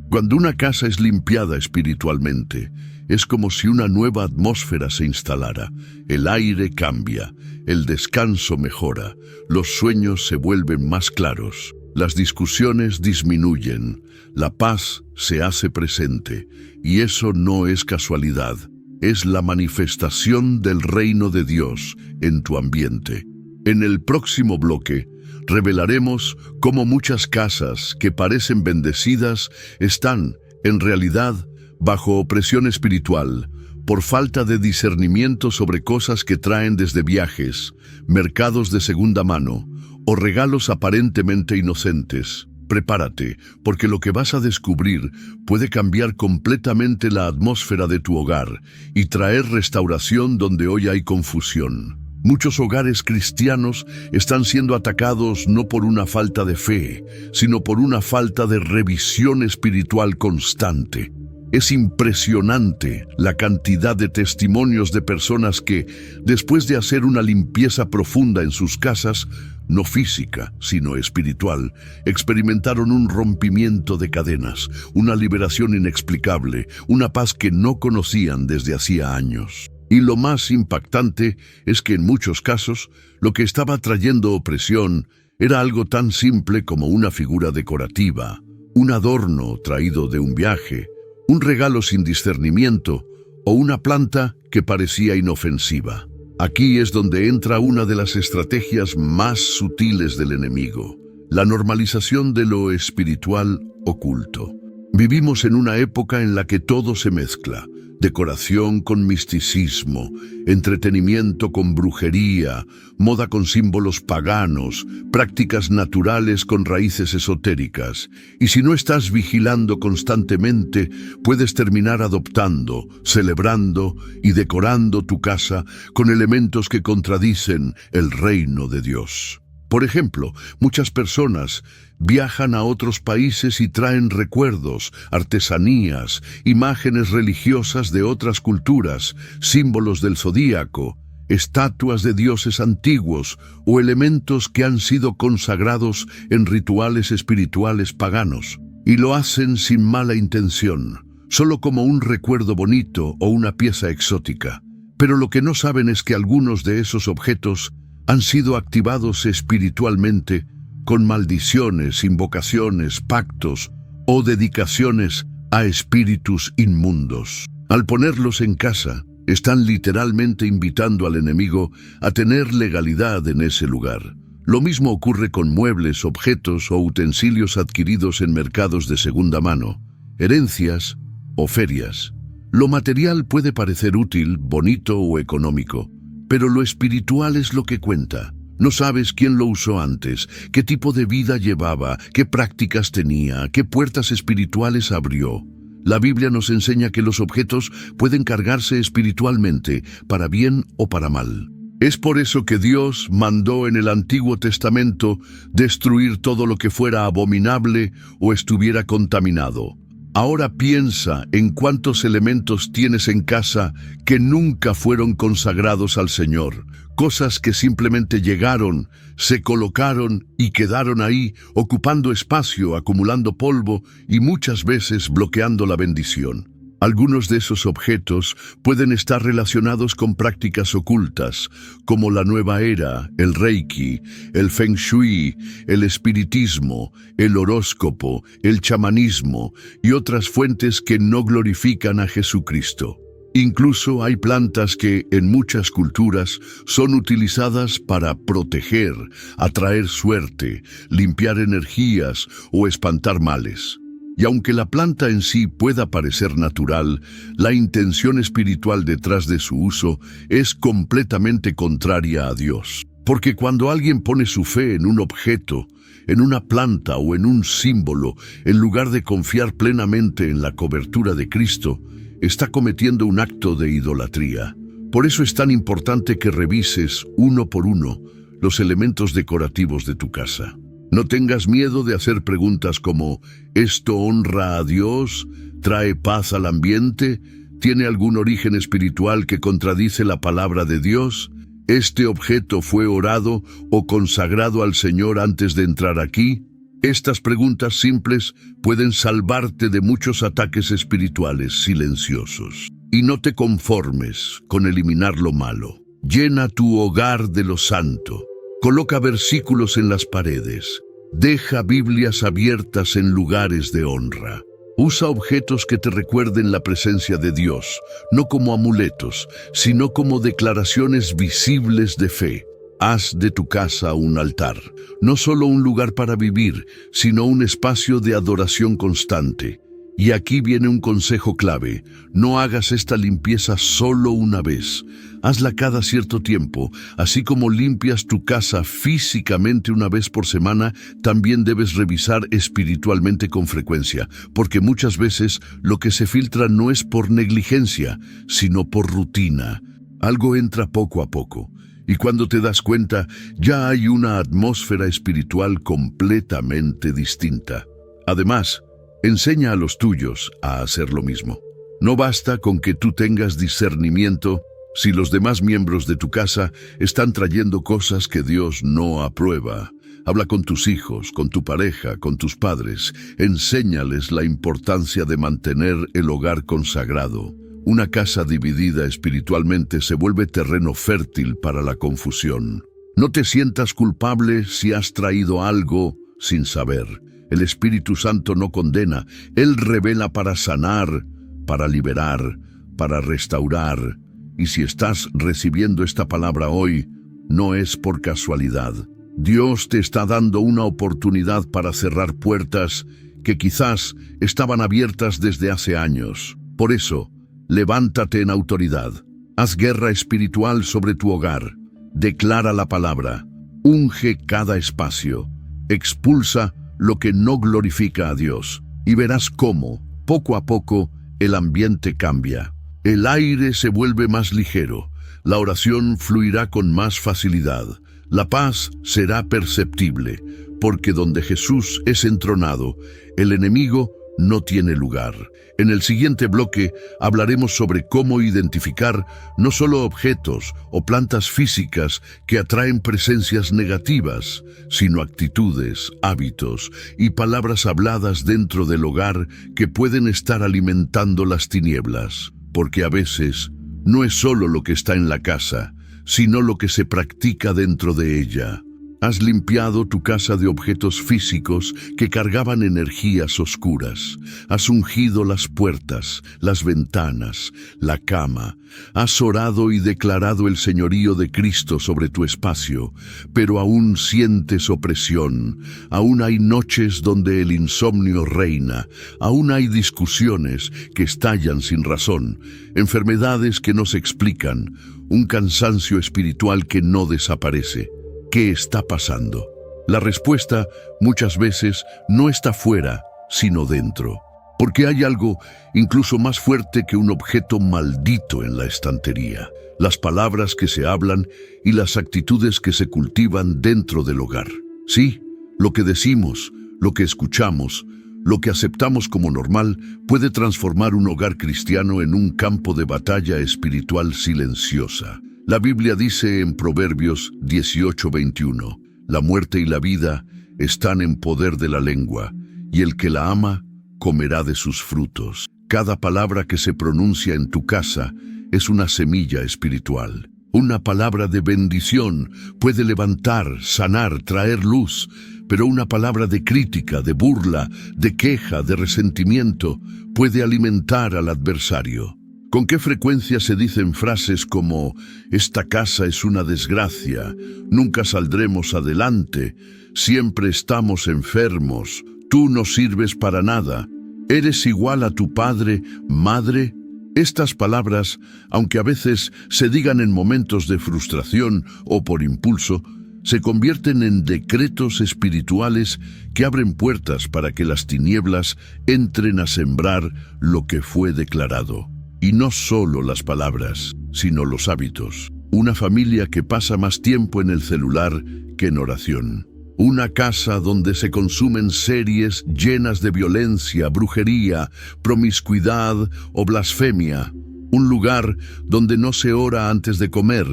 Cuando una casa es limpiada espiritualmente, es como si una nueva atmósfera se instalara. El aire cambia, el descanso mejora, los sueños se vuelven más claros, las discusiones disminuyen, la paz se hace presente. Y eso no es casualidad, es la manifestación del reino de Dios en tu ambiente. En el próximo bloque, revelaremos cómo muchas casas que parecen bendecidas están, en realidad, bajo opresión espiritual, por falta de discernimiento sobre cosas que traen desde viajes, mercados de segunda mano o regalos aparentemente inocentes. Prepárate, porque lo que vas a descubrir puede cambiar completamente la atmósfera de tu hogar y traer restauración donde hoy hay confusión. Muchos hogares cristianos están siendo atacados no por una falta de fe, sino por una falta de revisión espiritual constante. Es impresionante la cantidad de testimonios de personas que, después de hacer una limpieza profunda en sus casas, no física, sino espiritual, experimentaron un rompimiento de cadenas, una liberación inexplicable, una paz que no conocían desde hacía años. Y lo más impactante es que en muchos casos, lo que estaba trayendo opresión era algo tan simple como una figura decorativa, un adorno traído de un viaje, un regalo sin discernimiento o una planta que parecía inofensiva. Aquí es donde entra una de las estrategias más sutiles del enemigo, la normalización de lo espiritual oculto. Vivimos en una época en la que todo se mezcla: decoración con misticismo, entretenimiento con brujería, moda con símbolos paganos, prácticas naturales con raíces esotéricas. Y si no estás vigilando constantemente, puedes terminar adoptando, celebrando y decorando tu casa con elementos que contradicen el reino de Dios. Por ejemplo, muchas personas viajan a otros países y traen recuerdos, artesanías, imágenes religiosas de otras culturas, símbolos del zodíaco, estatuas de dioses antiguos o elementos que han sido consagrados en rituales espirituales paganos. Y lo hacen sin mala intención, solo como un recuerdo bonito o una pieza exótica. Pero lo que no saben es que algunos de esos objetos han sido activados espiritualmente con maldiciones, invocaciones, pactos o dedicaciones a espíritus inmundos. Al ponerlos en casa, están literalmente invitando al enemigo a tener legalidad en ese lugar. Lo mismo ocurre con muebles, objetos o utensilios adquiridos en mercados de segunda mano, herencias o ferias. Lo material puede parecer útil, bonito o económico, pero lo espiritual es lo que cuenta. No sabes quién lo usó antes, qué tipo de vida llevaba, qué prácticas tenía, qué puertas espirituales abrió. La Biblia nos enseña que los objetos pueden cargarse espiritualmente, para bien o para mal. Es por eso que Dios mandó en el Antiguo Testamento destruir todo lo que fuera abominable o estuviera contaminado. Ahora piensa en cuántos elementos tienes en casa que nunca fueron consagrados al Señor. Cosas que simplemente llegaron, se colocaron y quedaron ahí, ocupando espacio, acumulando polvo y muchas veces bloqueando la bendición. Algunos de esos objetos pueden estar relacionados con prácticas ocultas, como la nueva era, el Reiki, el Feng Shui, el espiritismo, el horóscopo, el chamanismo y otras fuentes que no glorifican a Jesucristo. Incluso hay plantas que, en muchas culturas, son utilizadas para proteger, atraer suerte, limpiar energías o espantar males. Y aunque la planta en sí pueda parecer natural, la intención espiritual detrás de su uso es completamente contraria a Dios. Porque cuando alguien pone su fe en un objeto, en una planta o en un símbolo, en lugar de confiar plenamente en la cobertura de Cristo, está cometiendo un acto de idolatría. Por eso es tan importante que revises uno por uno los elementos decorativos de tu casa. No tengas miedo de hacer preguntas como: ¿esto honra a Dios? ¿Trae paz al ambiente? ¿Tiene algún origen espiritual que contradice la palabra de Dios? ¿Este objeto fue orado o consagrado al Señor antes de entrar aquí? Estas preguntas simples pueden salvarte de muchos ataques espirituales silenciosos. Y no te conformes con eliminar lo malo. Llena tu hogar de lo santo. Coloca versículos en las paredes. Deja Biblias abiertas en lugares de honra. Usa objetos que te recuerden la presencia de Dios, no como amuletos, sino como declaraciones visibles de fe. Haz de tu casa un altar, no solo un lugar para vivir, sino un espacio de adoración constante. Y aquí viene un consejo clave: no hagas esta limpieza solo una vez. Hazla cada cierto tiempo. Así como limpias tu casa físicamente una vez por semana, también debes revisar espiritualmente con frecuencia, porque muchas veces lo que se filtra no es por negligencia, sino por rutina. Algo entra poco a poco. Y cuando te das cuenta, ya hay una atmósfera espiritual completamente distinta. Además, enseña a los tuyos a hacer lo mismo. No basta con que tú tengas discernimiento si los demás miembros de tu casa están trayendo cosas que Dios no aprueba. Habla con tus hijos, con tu pareja, con tus padres. Enséñales la importancia de mantener el hogar consagrado. Una casa dividida espiritualmente se vuelve terreno fértil para la confusión. No te sientas culpable si has traído algo sin saber. El Espíritu Santo no condena, Él revela para sanar, para liberar, para restaurar. Y si estás recibiendo esta palabra hoy, no es por casualidad. Dios te está dando una oportunidad para cerrar puertas que quizás estaban abiertas desde hace años. Por eso, levántate en autoridad. Haz guerra espiritual sobre tu hogar. Declara la palabra. Unge cada espacio. Expulsa lo que no glorifica a Dios. Y verás cómo, poco a poco, el ambiente cambia. El aire se vuelve más ligero. La oración fluirá con más facilidad. La paz será perceptible, porque donde Jesús es entronado, el enemigo no tiene lugar. En el siguiente bloque hablaremos sobre cómo identificar no solo objetos o plantas físicas que atraen presencias negativas, sino actitudes, hábitos y palabras habladas dentro del hogar que pueden estar alimentando las tinieblas. Porque a veces no es solo lo que está en la casa, sino lo que se practica dentro de ella. Has limpiado tu casa de objetos físicos que cargaban energías oscuras. Has ungido las puertas, las ventanas, la cama. Has orado y declarado el señorío de Cristo sobre tu espacio, pero aún sientes opresión. Aún hay noches donde el insomnio reina. Aún hay discusiones que estallan sin razón, enfermedades que no se explican, un cansancio espiritual que no desaparece. ¿Qué está pasando? La respuesta muchas veces no está fuera, sino dentro. Porque hay algo incluso más fuerte que un objeto maldito en la estantería. Las palabras que se hablan y las actitudes que se cultivan dentro del hogar. Sí, lo que decimos, lo que escuchamos, lo que aceptamos como normal puede transformar un hogar cristiano en un campo de batalla espiritual silenciosa. La Biblia dice en Proverbios 18:21, la muerte y la vida están en poder de la lengua, y el que la ama comerá de sus frutos. Cada palabra que se pronuncia en tu casa es una semilla espiritual. Una palabra de bendición puede levantar, sanar, traer luz, pero una palabra de crítica, de burla, de queja, de resentimiento puede alimentar al adversario. ¿Con qué frecuencia se dicen frases como «Esta casa es una desgracia», «Nunca saldremos adelante», «Siempre estamos enfermos», «Tú no sirves para nada», «Eres igual a tu padre, madre»? Estas palabras, aunque a veces se digan en momentos de frustración o por impulso, se convierten en decretos espirituales que abren puertas para que las tinieblas entren a sembrar lo que fue declarado. Y no solo las palabras, sino los hábitos. Una familia que pasa más tiempo en el celular que en oración. Una casa donde se consumen series llenas de violencia, brujería, promiscuidad o blasfemia. Un lugar donde no se ora antes de comer,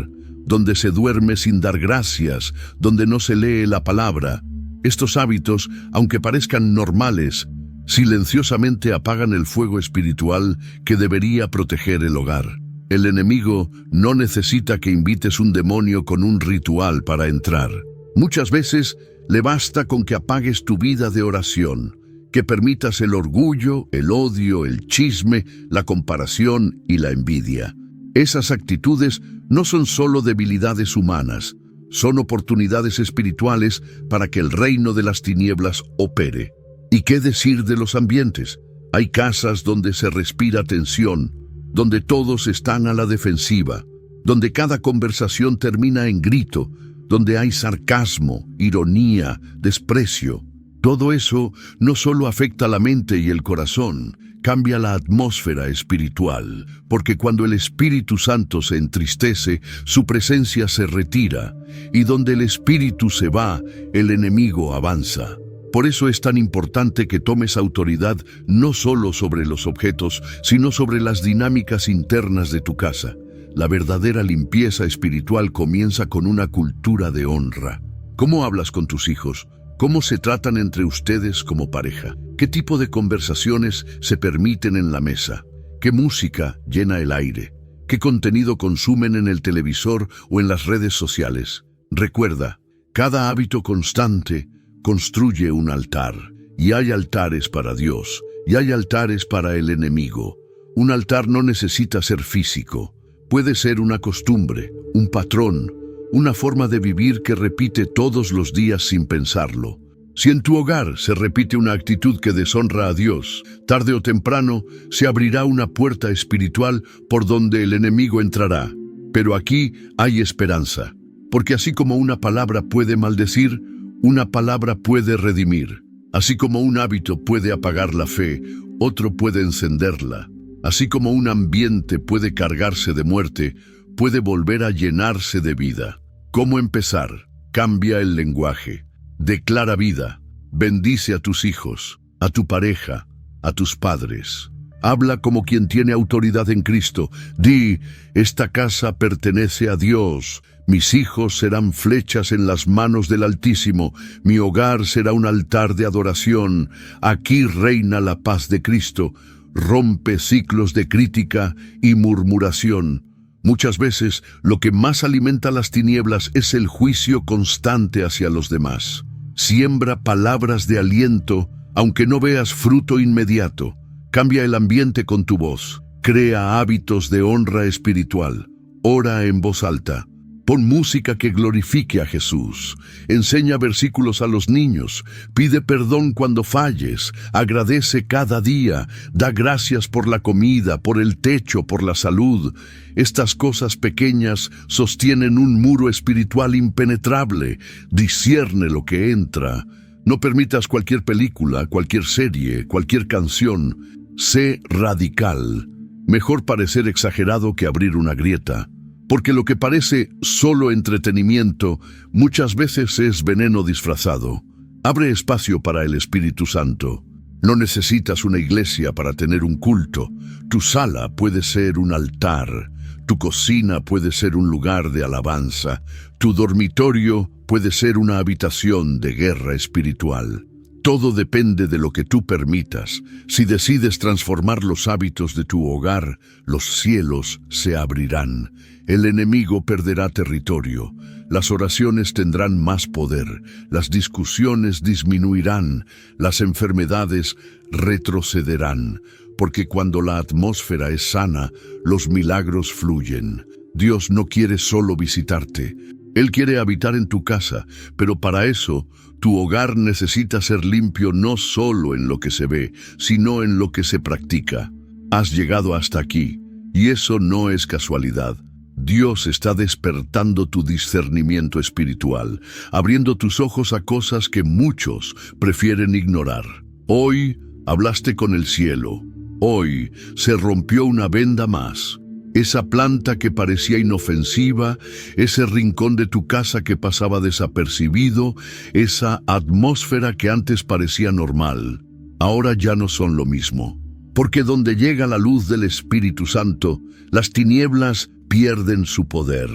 donde se duerme sin dar gracias, donde no se lee la palabra. Estos hábitos, aunque parezcan normales, silenciosamente apagan el fuego espiritual que debería proteger el hogar. El enemigo no necesita que invites un demonio con un ritual para entrar. Muchas veces le basta con que apagues tu vida de oración, que permitas el orgullo, el odio, el chisme, la comparación y la envidia. Esas actitudes no son solo debilidades humanas, son oportunidades espirituales para que el reino de las tinieblas opere. ¿Y qué decir de los ambientes? Hay casas donde se respira tensión, donde todos están a la defensiva, donde cada conversación termina en grito, donde hay sarcasmo, ironía, desprecio. Todo eso no solo afecta la mente y el corazón, cambia la atmósfera espiritual, porque cuando el Espíritu Santo se entristece, su presencia se retira, y donde el Espíritu se va, el enemigo avanza. Por eso es tan importante que tomes autoridad no solo sobre los objetos, sino sobre las dinámicas internas de tu casa. La verdadera limpieza espiritual comienza con una cultura de honra. ¿Cómo hablas con tus hijos? ¿Cómo se tratan entre ustedes como pareja? ¿Qué tipo de conversaciones se permiten en la mesa? ¿Qué música llena el aire? ¿Qué contenido consumen en el televisor o en las redes sociales? Recuerda, cada hábito constante construye un altar. Y hay altares para Dios, y hay altares para el enemigo. Un altar no necesita ser físico. Puede ser una costumbre, un patrón, una forma de vivir que repite todos los días sin pensarlo. Si en tu hogar se repite una actitud que deshonra a Dios, tarde o temprano se abrirá una puerta espiritual por donde el enemigo entrará. Pero aquí hay esperanza, porque así como una palabra puede maldecir, una palabra puede redimir. Así como un hábito puede apagar la fe, otro puede encenderla. Así como un ambiente puede cargarse de muerte, puede volver a llenarse de vida. ¿Cómo empezar? Cambia el lenguaje. Declara vida. Bendice a tus hijos, a tu pareja, a tus padres. Habla como quien tiene autoridad en Cristo. Di, esta casa pertenece a Dios. Mis hijos serán flechas en las manos del Altísimo. Mi hogar será un altar de adoración. Aquí reina la paz de Cristo. Rompe ciclos de crítica y murmuración. Muchas veces lo que más alimenta las tinieblas es el juicio constante hacia los demás. Siembra palabras de aliento, aunque no veas fruto inmediato. Cambia el ambiente con tu voz. Crea hábitos de honra espiritual. Ora en voz alta. Pon música que glorifique a Jesús. Enseña versículos a los niños. Pide perdón cuando falles. Agradece cada día. Da gracias por la comida, por el techo, por la salud. Estas cosas pequeñas sostienen un muro espiritual impenetrable. Discierne lo que entra. No permitas cualquier película, cualquier serie, cualquier canción. Sé radical. Mejor parecer exagerado que abrir una grieta. Porque lo que parece solo entretenimiento muchas veces es veneno disfrazado. Abre espacio para el Espíritu Santo. No necesitas una iglesia para tener un culto. Tu sala puede ser un altar. Tu cocina puede ser un lugar de alabanza. Tu dormitorio puede ser una habitación de guerra espiritual. Todo depende de lo que tú permitas. Si decides transformar los hábitos de tu hogar, los cielos se abrirán. El enemigo perderá territorio. Las oraciones tendrán más poder. Las discusiones disminuirán. Las enfermedades retrocederán. Porque cuando la atmósfera es sana, los milagros fluyen. Dios no quiere solo visitarte. Él quiere habitar en tu casa, pero para eso, tu hogar necesita ser limpio no solo en lo que se ve, sino en lo que se practica. Has llegado hasta aquí, y eso no es casualidad. Dios está despertando tu discernimiento espiritual, abriendo tus ojos a cosas que muchos prefieren ignorar. Hoy hablaste con el cielo. Hoy se rompió una venda más. Esa planta que parecía inofensiva, ese rincón de tu casa que pasaba desapercibido, esa atmósfera que antes parecía normal, ahora ya no son lo mismo. Porque donde llega la luz del Espíritu Santo, las tinieblas pierden su poder.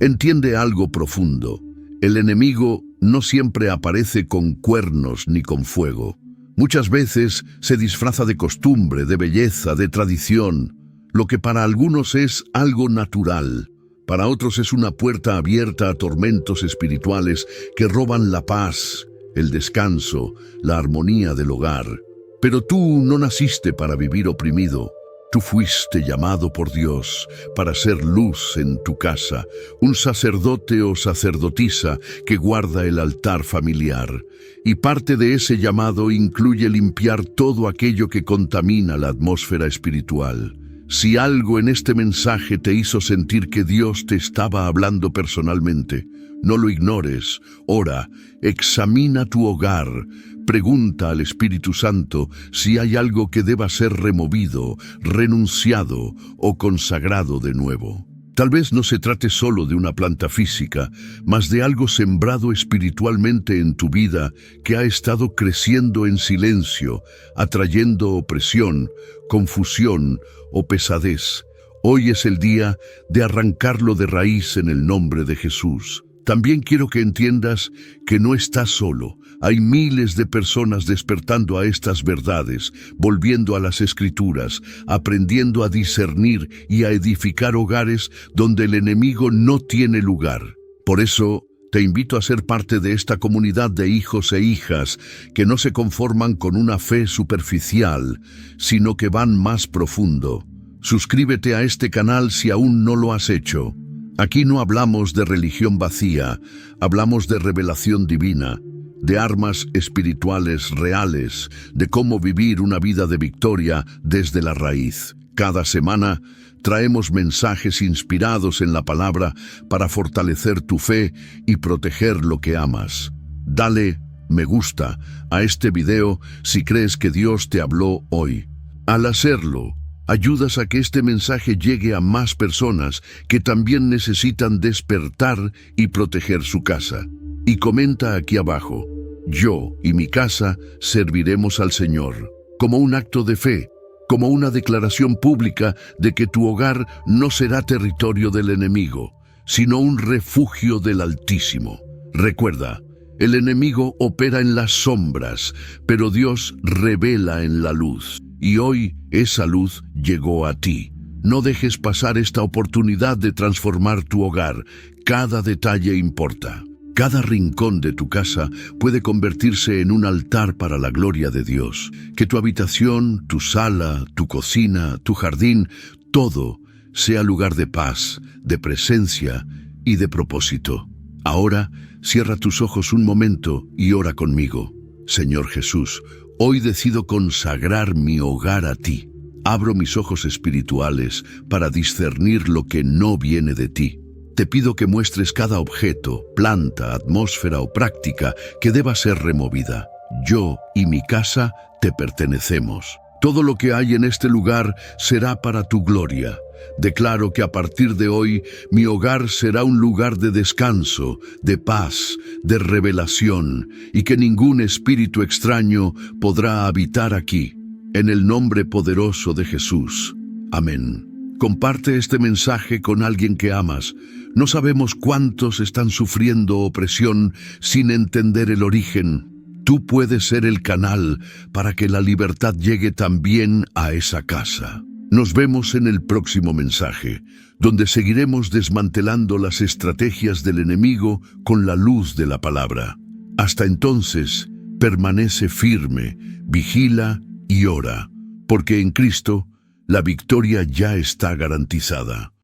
Entiende algo profundo. El enemigo no siempre aparece con cuernos ni con fuego. Muchas veces se disfraza de costumbre, de belleza, de tradición. Lo que para algunos es algo natural, para otros es una puerta abierta a tormentos espirituales que roban la paz, el descanso, la armonía del hogar. Pero tú no naciste para vivir oprimido. Tú fuiste llamado por Dios para ser luz en tu casa, un sacerdote o sacerdotisa que guarda el altar familiar. Y parte de ese llamado incluye limpiar todo aquello que contamina la atmósfera espiritual. Si algo en este mensaje te hizo sentir que Dios te estaba hablando personalmente, no lo ignores. Ora, examina tu hogar, pregunta al Espíritu Santo si hay algo que deba ser removido, renunciado o consagrado de nuevo. Tal vez no se trate solo de una planta física, mas de algo sembrado espiritualmente en tu vida que ha estado creciendo en silencio, atrayendo opresión, confusión o pesadez. Hoy es el día de arrancarlo de raíz en el nombre de Jesús. También quiero que entiendas que no estás solo. Hay miles de personas despertando a estas verdades, volviendo a las Escrituras, aprendiendo a discernir y a edificar hogares donde el enemigo no tiene lugar. Por eso, te invito a ser parte de esta comunidad de hijos e hijas que no se conforman con una fe superficial, sino que van más profundo. Suscríbete a este canal si aún no lo has hecho. Aquí no hablamos de religión vacía, hablamos de revelación divina, de armas espirituales reales, de cómo vivir una vida de victoria desde la raíz. Cada semana traemos mensajes inspirados en la palabra para fortalecer tu fe y proteger lo que amas. Dale me gusta a este video si crees que Dios te habló hoy. Al hacerlo, ayudas a que este mensaje llegue a más personas que también necesitan despertar y proteger su casa. Y comenta aquí abajo: yo y mi casa serviremos al Señor, como un acto de fe, como una declaración pública de que tu hogar no será territorio del enemigo, sino un refugio del Altísimo. Recuerda, el enemigo opera en las sombras, pero Dios revela en la luz. Y hoy esa luz llegó a ti. No dejes pasar esta oportunidad de transformar tu hogar. Cada detalle importa. Cada rincón de tu casa puede convertirse en un altar para la gloria de Dios. Que tu habitación, tu sala, tu cocina, tu jardín, todo sea lugar de paz, de presencia y de propósito. Ahora, cierra tus ojos un momento y ora conmigo. Señor Jesús, hoy decido consagrar mi hogar a ti. Abro mis ojos espirituales para discernir lo que no viene de ti. Te pido que muestres cada objeto, planta, atmósfera o práctica que deba ser removida. Yo y mi casa te pertenecemos. Todo lo que hay en este lugar será para tu gloria. Declaro que a partir de hoy mi hogar será un lugar de descanso, de paz, de revelación, y que ningún espíritu extraño podrá habitar aquí. En el nombre poderoso de Jesús. Amén. Comparte este mensaje con alguien que amas. No sabemos cuántos están sufriendo opresión sin entender el origen. Tú puedes ser el canal para que la libertad llegue también a esa casa. Nos vemos en el próximo mensaje, donde seguiremos desmantelando las estrategias del enemigo con la luz de la palabra. Hasta entonces, permanece firme, vigila y ora, porque en Cristo la victoria ya está garantizada.